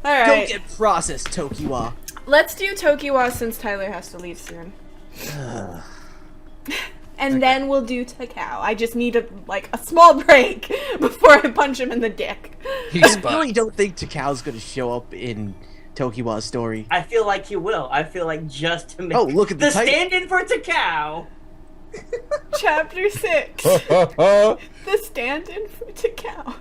Alright. Go get processed, Tokiwa. Let's do Tokiwa since Tyler has to leave soon. And then we'll do Takao. I just need a small break before I punch him in the dick. I really don't think Takao's gonna show up in Tokiwa's story. I feel like he will. I feel like just to make look at the title. stand-in for Takao. Chapter 6. The stand-in for Takao.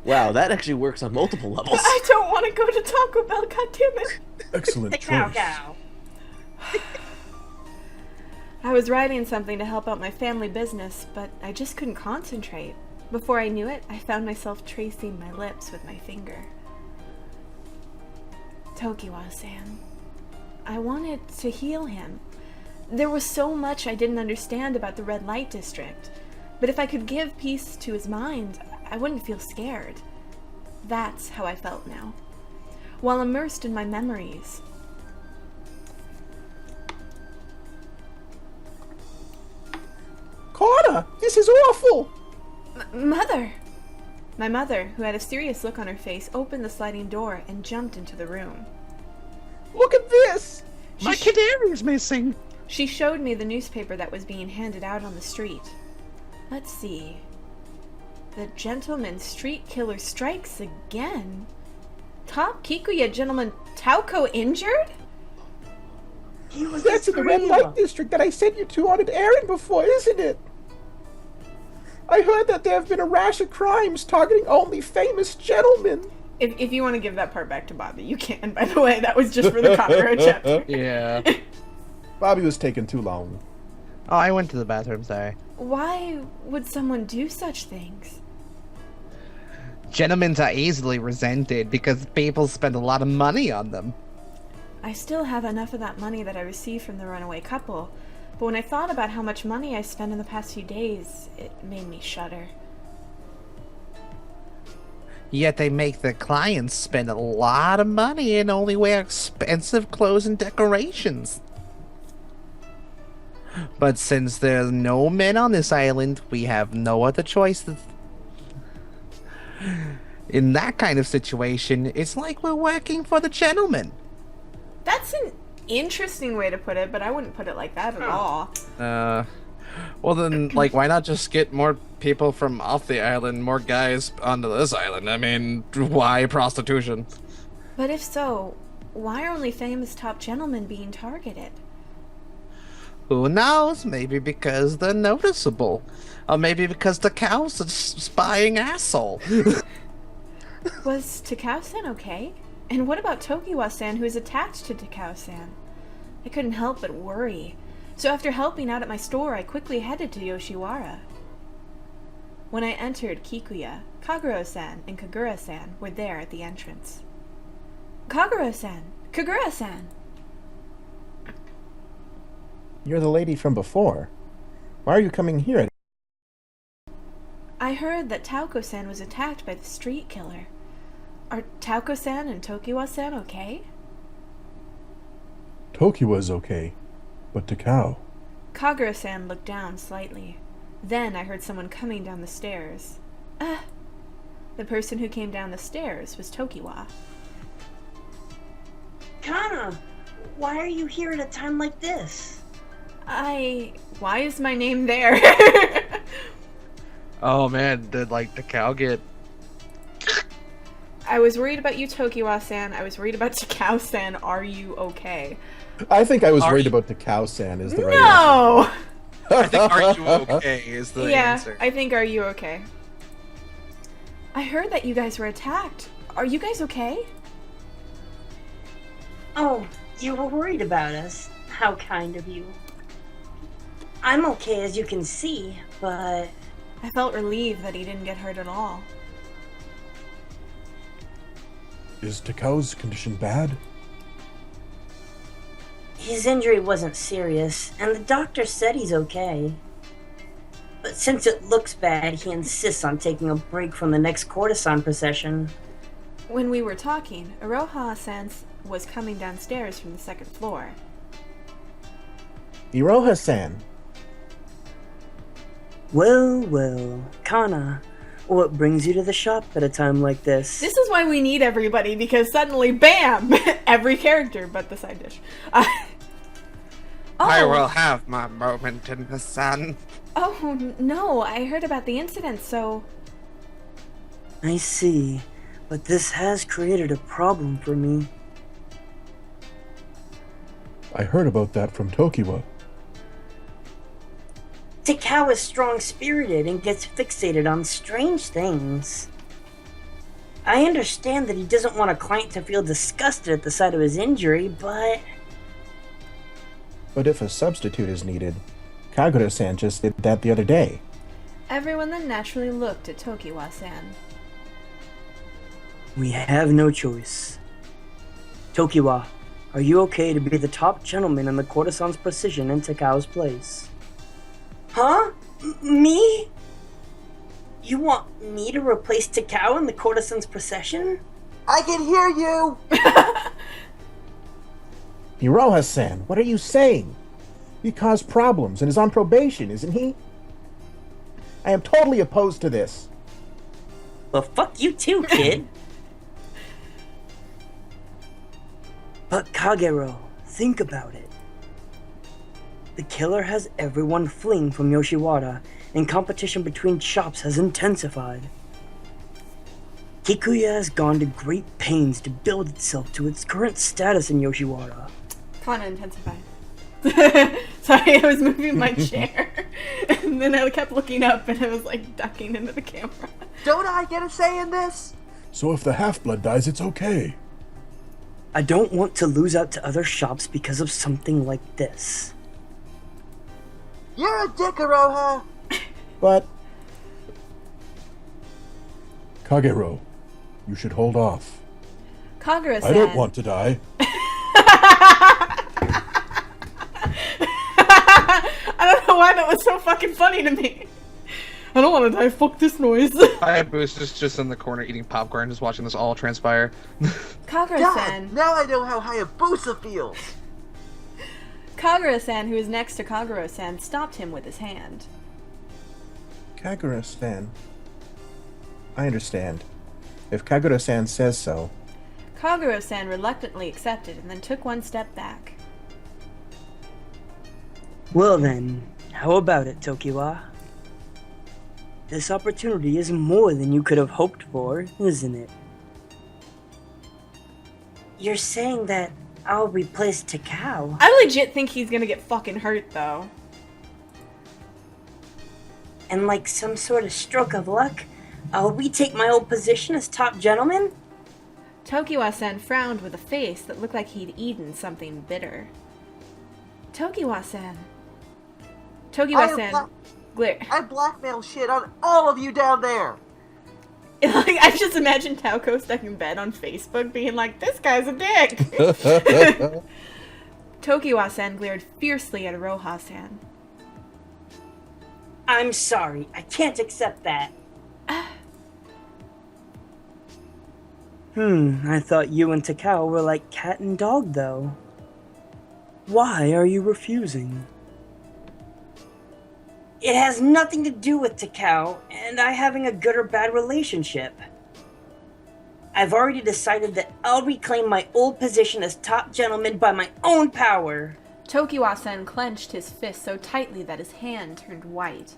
Wow, that actually works on multiple levels. I don't want to go to Taco Bell, goddammit. Excellent Takao choice. cow. I was writing something to help out my family business, but I just couldn't concentrate. Before I knew it, I found myself tracing my lips with my finger. Tokiwa-san. I wanted to heal him. There was so much I didn't understand about the red light district, but if I could give peace to his mind, I wouldn't feel scared. That's how I felt now. While immersed in my memories, Kana, this is awful! Mother! My mother, who had a serious look on her face, opened the sliding door and jumped into the room. Look at this! My canary's missing! She showed me the newspaper that was being handed out on the street. Let's see. The gentleman street killer strikes again. Top Kikuya gentleman Takao injured? That's in the red light district that I sent you to on an errand before, isn't it? I heard that there have been a rash of crimes targeting only famous gentlemen. If you want to give that part back to Bobby, you can, by the way. That was just for the copyright chapter. Yeah. Bobby was taking too long. Oh, I went to the bathroom, sorry. Why would someone do such things? Gentlemen are easily resented because people spend a lot of money on them. I still have enough of that money that I received from the runaway couple, but when I thought about how much money I spent in the past few days, it made me shudder. Yet they make their clients spend a lot of money and only wear expensive clothes and decorations. But since there's no men on this island, we have no other choice. In that kind of situation, it's like we're working for the gentleman. That's an interesting way to put it, but I wouldn't put it like that at all. Well then, why not just get more people from off the island, more guys onto this island? I mean, why prostitution? But if so, why are only famous top gentlemen being targeted? Who knows? Maybe because they're noticeable. Or maybe because the cow's a spying asshole. Was Takao-san okay? And what about Tokiwa-san, who is attached to Takao-san? I couldn't help but worry. So after helping out at my store, I quickly headed to Yoshiwara. When I entered Kikuya, Kaguro-san and Kagura-san were there at the entrance. Kaguro-san! Kagura-san! You're the lady from before. Why are you coming here? I heard that Taoko-san was attacked by the street killer. Are Taoko-san and Tokiwa-san okay? Tokiwa's okay, but Takao. Kagura-san looked down slightly. Then I heard someone coming down the stairs. The person who came down the stairs was Tokiwa. Kana, why are you here at a time like this? Why is my name there? Oh man, did the cow get... I was worried about you, Tokiwa-san. I was worried about Takao-san. Are you okay? I think I was worried about Takao-san is the right No! I think are you okay is the answer. I think are you okay? I heard that you guys were attacked. Are you guys okay? Oh, you were worried about us. How kind of you. I'm okay as you can see, but... I felt relieved that he didn't get hurt at all. Is Takao's condition bad? His injury wasn't serious, and the doctor said he's okay. But since it looks bad, he insists on taking a break from the next courtesan procession. When we were talking, Iroha-san was coming downstairs from the second floor. Iroha-san. Well, Kana, What brings you to the shop at a time like this? This is why we need everybody, because suddenly, bam! Every character but the side dish. I will have my moment in the sun. Oh, no, I heard about the incident, so... I see, but this has created a problem for me. I heard about that from Tokiwa. Takao is strong-spirited and gets fixated on strange things. I understand that he doesn't want a client to feel disgusted at the sight of his injury, but... But if a substitute is needed, Kagura-san just did that the other day. Everyone then naturally looked at Tokiwa-san. We have no choice. Tokiwa, are you okay to be the top gentleman in the courtesan's precision in Takao's place? Huh? Me? You want me to replace Takao in the courtesan's procession? I can hear you! Iroha-san, what are you saying? He caused problems and is on probation, isn't he? I am totally opposed to this. Well, fuck you too, kid. But Kagero, think about it. The killer has everyone fleeing from Yoshiwara, and competition between shops has intensified. Kikuya has gone to great pains to build itself to its current status in Yoshiwara. Kinda intensified. Sorry, I was moving my chair. And then I kept looking up and I was like ducking into the camera. Don't I get a say in this? So if the half-blood dies, it's okay. I don't want to lose out to other shops because of something like this. You're a dick, Iroha! But... Kagero, you should hold off. Kagura-san. I don't want to die. I don't know why that was so fucking funny to me. I don't want to die. Fuck this noise. Hayabusa's just in the corner eating popcorn, just watching this all transpire. Kagura-san. God, now I know how Hayabusa feels! Kagura-san, who is next to Kagura-san, stopped him with his hand. Kagura-san. I understand. If Kagura-san says so. Kagura-san reluctantly accepted and then took one step back. Well then, how about it, Tokiwa? This opportunity is more than you could have hoped for, isn't it? You're saying that I'll replace Takao? I legit think he's gonna get fucking hurt, though. And like some sort of stroke of luck, I'll retake my old position as top gentleman? Tokiwa-san frowned with a face that looked like he'd eaten something bitter. Tokiwa-san. Tokiwa-san. I blackmail shit on all of you down there! Like, I just imagine Taoko stuck in bed on Facebook being like, this guy's a dick! Tokiwa-san glared fiercely at Iroha-san. I'm sorry, I can't accept that. I thought you and Takao were like cat and dog, though. Why are you refusing? It has nothing to do with Takao and I having a good or bad relationship. I've already decided that I'll reclaim my old position as top gentleman by my own power. Tokiwa-san clenched his fist so tightly that his hand turned white.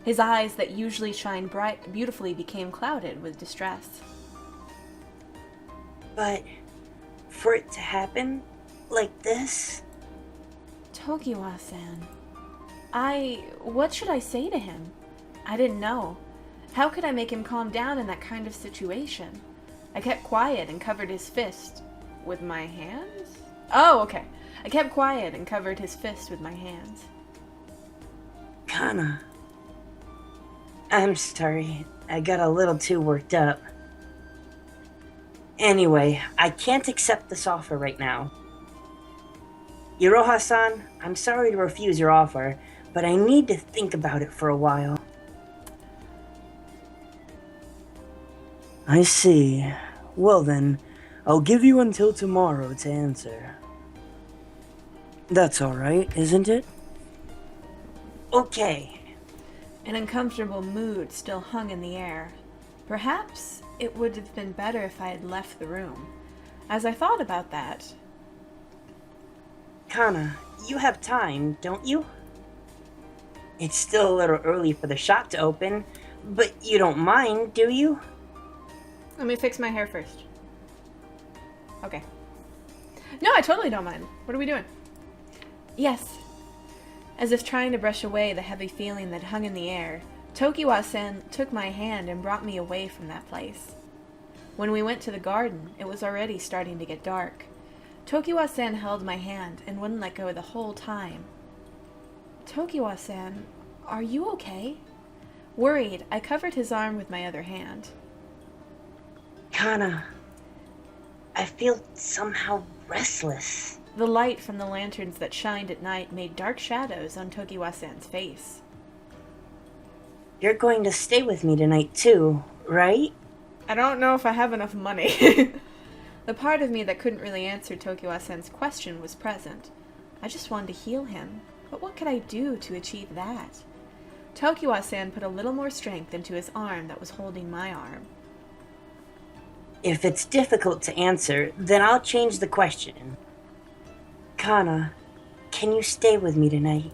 His eyes that usually shine bright beautifully became clouded with distress. But for it to happen like this? Tokiwa-san. What should I say to him? I didn't know. How could I make him calm down in that kind of situation? I kept quiet and covered his fist with my hands? Oh, okay. I kept quiet and covered his fist with my hands. Kana. I'm sorry. I got a little too worked up. Anyway, I can't accept this offer right now. Iroha-san, I'm sorry to refuse your offer, but I need to think about it for a while. I see. Well then, I'll give you until tomorrow to answer. That's alright, isn't it? Okay. An uncomfortable mood still hung in the air. Perhaps it would have been better if I had left the room. As I thought about that, Kana, you have time, don't you? It's still a little early for the shop to open, but you don't mind, do you? let me fix my hair first. Okay. No, I totally don't mind. What are we doing? Yes. As if trying to brush away the heavy feeling that hung in the air, Tokiwa-san took my hand and brought me away from that place. When we went to the garden, it was already starting to get dark. Tokiwa-san held my hand and wouldn't let go the whole time. Tokiwa-san, are you okay? Worried, I covered his arm with my other hand. Kana, I feel somehow restless. The light from the lanterns that shined at night made dark shadows on Tokiwa-san's face. You're going to stay with me tonight too, right? I don't know if I have enough money. The part of me that couldn't really answer Tokiwa-san's question was present. I just wanted to heal him. But what could I do to achieve that? Tokiwa-san put a little more strength into his arm that was holding my arm. If it's difficult to answer, then I'll change the question. Kana, can you stay with me tonight?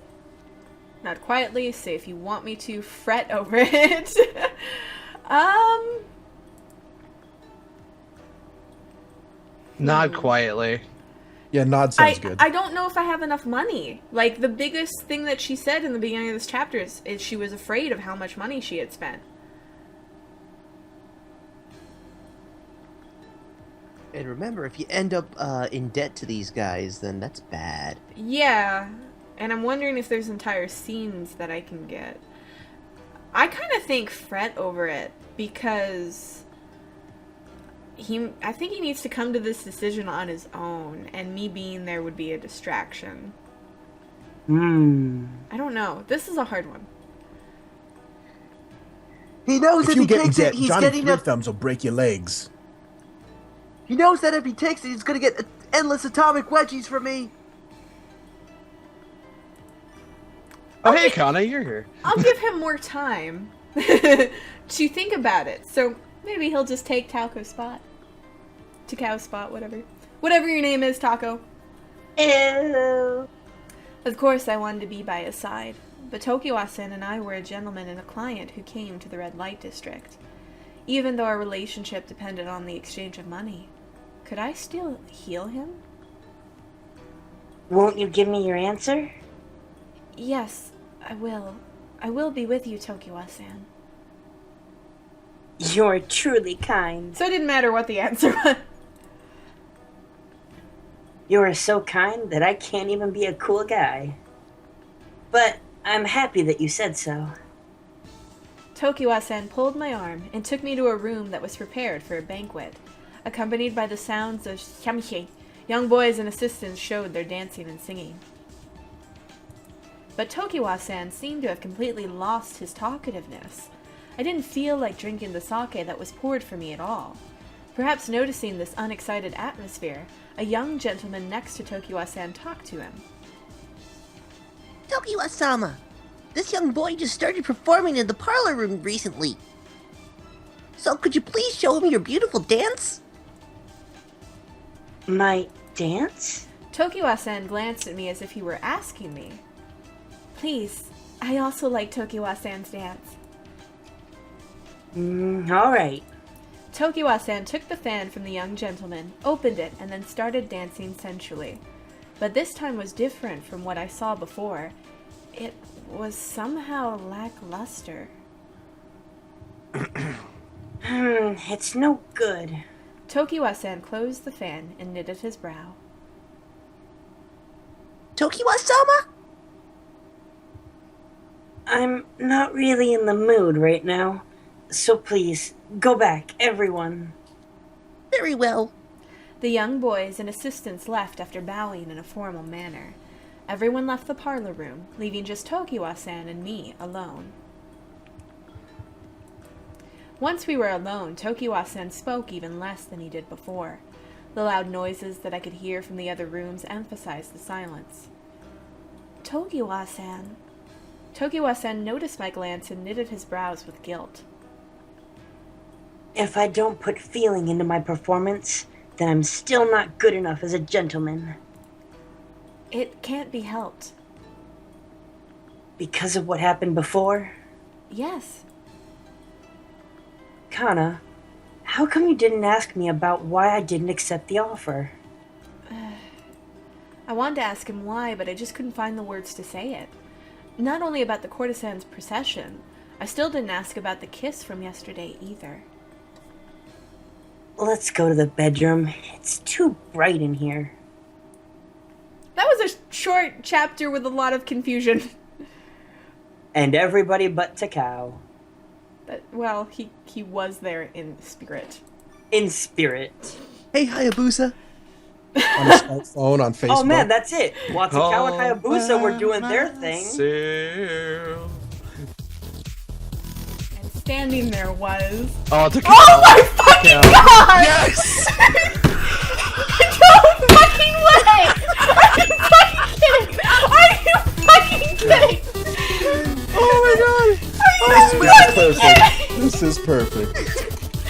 Not quietly, say if you want me to, fret over it. Not quietly. Yeah, nod sounds good. I don't know if I have enough money. Like, the biggest thing that she said in the beginning of this chapter is she was afraid of how much money she had spent. And remember, if you end up in debt to these guys, then that's bad. Yeah, and I'm wondering if there's entire scenes that I can get. I kind of think fret over it, because I think he needs to come to this decision on his own, and me being there would be a distraction. I don't know. This is a hard one. He knows If if you he get in takes debt, it, he's Johnny getting Three a... Thumbs will break your legs. He knows that if he takes it, he's gonna get endless atomic wedgies from me. Oh, hey, Kana, you're here. I'll give him more time to think about it. So maybe he'll just take Taco's spot. Takao's spot, whatever. Whatever your name is, Taco. Ew. Of course, I wanted to be by his side, but Tokiwa-san and I were a gentleman and a client who came to the red light district. Even though our relationship depended on the exchange of money, could I still heal him? Won't you give me your answer? Yes, I will. I will be with you, Tokiwa-san. You're truly kind. So it didn't matter what the answer was. You are so kind that I can't even be a cool guy. But I'm happy that you said so. Tokiwa-san pulled my arm and took me to a room that was prepared for a banquet. Accompanied by the sounds of shamshi, young boys and assistants showed their dancing and singing. But Tokiwa-san seemed to have completely lost his talkativeness. I didn't feel like drinking the sake that was poured for me at all. Perhaps noticing this unexcited atmosphere, a young gentleman next to Tokiwa-san talked to him. Tokiwa-sama, this young boy just started performing in the parlor room recently. So could you please show him your beautiful dance? My dance? Tokiwa-san glanced at me as if he were asking me. Please, I also like Tokiwa-san's dance. Alright. Tokiwa-san took the fan from the young gentleman, opened it, and then started dancing sensually. But this time was different from what I saw before. It was somehow lackluster. It's no good. Tokiwa-san closed the fan and knitted his brow. Tokiwa-sama? I'm not really in the mood right now. So please, go back, everyone. Very well. The young boys and assistants left after bowing in a formal manner. Everyone left the parlor room, leaving just Tokiwa-san and me alone. Once we were alone, Tokiwa-san spoke even less than he did before. The loud noises that I could hear from the other rooms emphasized the silence. Tokiwa-san. Tokiwa-san noticed my glance and knitted his brows with guilt. If I don't put feeling into my performance, then I'm still not good enough as a gentleman. It can't be helped. Because of what happened before? Yes. Kana, how come you didn't ask me about why I didn't accept the offer? I wanted to ask him why, but I just couldn't find the words to say it. Not only about the courtesan's procession, I still didn't ask about the kiss from yesterday either. Let's go to the bedroom. It's too bright in here. That was a short chapter with a lot of confusion. And everybody but Takao. But, well, he was there in spirit. In spirit. Hey, Hayabusa. On a smartphone, on Facebook. Oh man, that's it. While Takao and Hayabusa were doing their thing. And standing there was... Oh, Takao. Oh my fucking god! Yes! No fucking way! Are you fucking kidding? Oh my god! Are you fucking kidding? This is perfect.